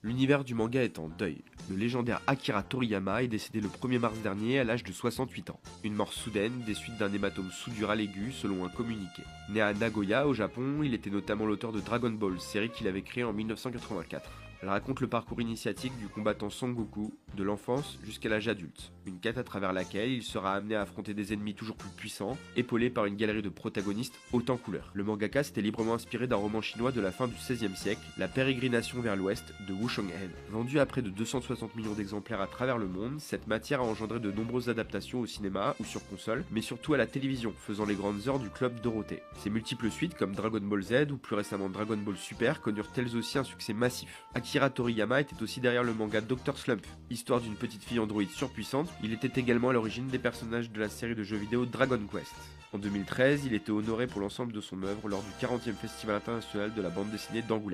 L'univers du manga est en deuil. Le légendaire Akira Toriyama est décédé le 1er mars dernier à l'âge de 68 ans. Une mort soudaine des suites d'un hématome sous-dural aigu selon un communiqué. Né à Nagoya au Japon, il était notamment l'auteur de Dragon Ball, série qu'il avait créée en 1984. Elle raconte le parcours initiatique du combattant Son Goku, de l'enfance jusqu'à l'âge adulte. Une quête à travers laquelle il sera amené à affronter des ennemis toujours plus puissants, épaulé par une galerie de protagonistes haute en couleurs. Le mangaka s'était librement inspiré d'un roman chinois de la fin du XVIe siècle, La pérégrination vers l'ouest de Wu Shenghen. Vendue à près de 260 millions d'exemplaires à travers le monde, cette matière a engendré de nombreuses adaptations au cinéma ou sur console, mais surtout à la télévision, faisant les grandes heures du club Dorothée. Ses multiples suites comme Dragon Ball Z ou plus récemment Dragon Ball Super connurent elles aussi un succès massif. Akira Toriyama était aussi derrière le manga Dr Slump, histoire d'une petite fille androïde surpuissante. Il était également à l'origine des personnages de la série de jeux vidéo Dragon Quest. En 2013, il était honoré pour l'ensemble de son œuvre lors du 40e Festival international de la bande dessinée d'Angoulême.